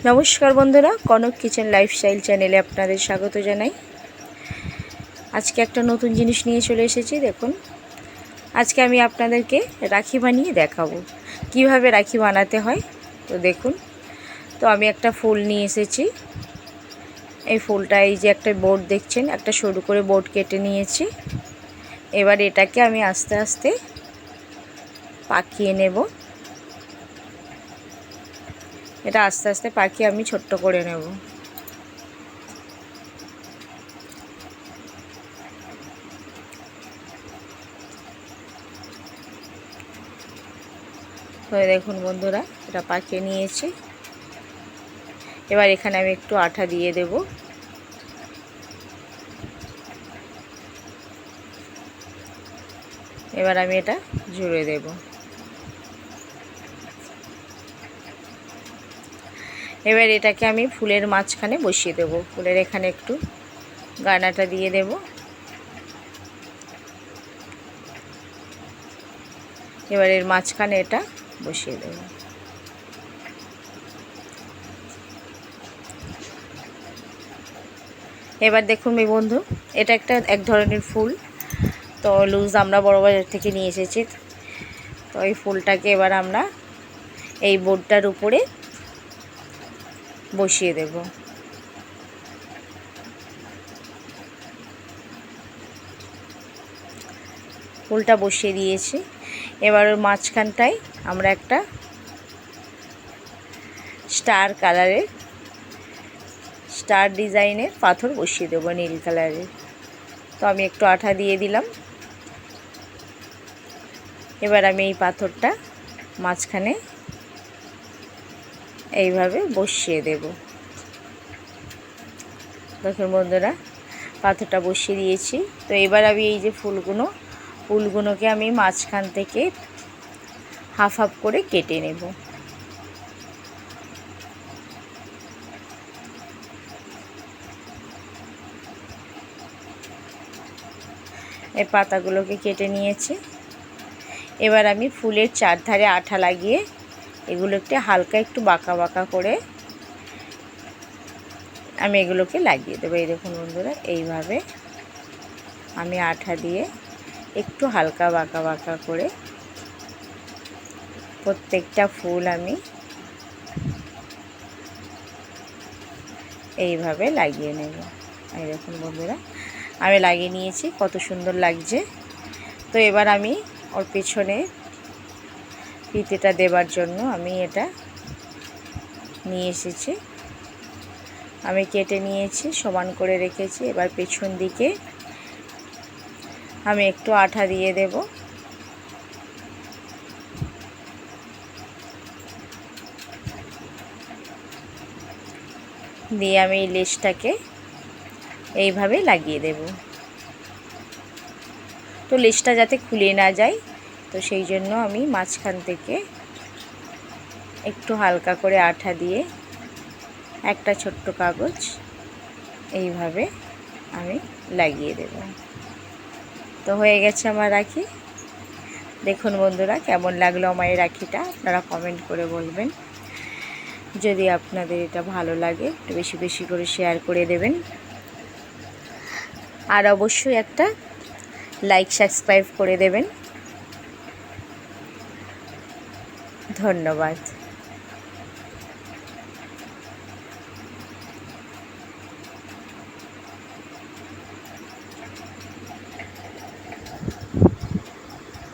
নমস্কার বন্ধুরা, Kanak kitchen lifestyle চ্যানেলে আপনাদের স্বাগত জানাই। আজকে একটা নতুন জিনিস নিয়ে চলে এসেছি। দেখুন, আজকে আমি আপনাদেরকে রাখি বানিয়ে দেখাবো কিভাবে রাখি বানাতে হয়। তো দেখুন, তো আমি একটা ফুল নিয়ে এসেছি। এই ফুলটা, এই যে একটা বোর্ড দেখছেন, একটা সরু করে বোর্ড কেটে নিয়েছি। এবার এটাকে আমি আস্তে আস্তে পাকিয়ে নেব। এটা আস্তে আস্তে পাকিয়ে আমি ছোট্ট করে নেব। তো দেখুন বন্ধুরা, এটা পাকিয়ে নিয়েছি। এবার এখানে আমি একটু আঠা দিয়ে দেব। এবার আমি এটা জুড়ে দেব। এবার এটাকে আমি ফুলের মাঝখানে বসিয়ে দেব। ফুলের এখানে একটু গানাটা দিয়ে দেব। এবার এর মাঝখানে এটা বসিয়ে দেব। এবার দেখুন এই বন্ধু, এটা একটা এক ধরনের ফুল। তো লুজ আমরা বড় বাজার থেকে নিয়ে এসেছি। তো এই ফুলটাকে এবার আমরা এই বোর্ডটার উপরে বসিয়ে দেব। ফুলটা বসিয়ে দিয়েছি। এবার ওর মাঝখানটায় আমরা একটা স্টার ডিজাইনের পাথর বসিয়ে দেবো, নীল কালারের। তো আমি একটু আঠা দিয়ে দিলাম। এবার আমি এই পাথরটা মাঝখানে এইভাবে বসিয়ে দেব। দেখুন বন্ধুরা, পাথরটা বসিয়ে দিয়েছি। তো এবার আমি এই যে ফুলগুলোকে আমি মাঝখান থেকে হাফ হাফ করে কেটে নেব। এই পাতাগুলোকে কেটে নিয়েছি। এবার আমি ফুলের চারধারে আঠা লাগিয়ে এগুলো হালকা একটু বাঁকা বাঁকা করে আমি এগুলোকে লাগিয়ে দেবো। এই দেখুন বন্ধুরা, এইভাবে আমি আঠা দিয়ে একটু হালকা বাঁকা বাঁকা করে প্রত্যেকটা ফুল আমি এইভাবে লাগিয়ে নেব। এই দেখুন বন্ধুরা, আমি লাগিয়ে নিয়েছি, কত সুন্দর লাগছে। তো এবার আমি ওর পেছনে ফিতেটা দেবার জন্য আমি এটা নিয়ে এসেছি। আমি কেটে নিয়েছি, সমান করে রেখেছি। এবার পেছন দিকে আমি একটু আঠা দিয়ে দেব। দিয়ে আমি এই লেসটাকে এইভাবে লাগিয়ে দেব। তো লেসটা যাতে খুলে না যায়, তো সেই জন্য আমি মাঝখান থেকে একটু হালকা করে আঠা দিয়ে একটা ছোট্ট কাগজ এইভাবে আমি লাগিয়ে দেব। তো হয়ে গেছে আমার রাখি। দেখুন বন্ধুরা, কেমন লাগলো আমার এই রাখিটা, আপনারা কমেন্ট করে বলবেন। যদি আপনাদের এটা ভালো লাগে, একটু বেশি বেশি করে শেয়ার করে দেবেন। আর অবশ্যই একটা লাইক সাবস্ক্রাইব করে দেবেন। ধন্যবাদ।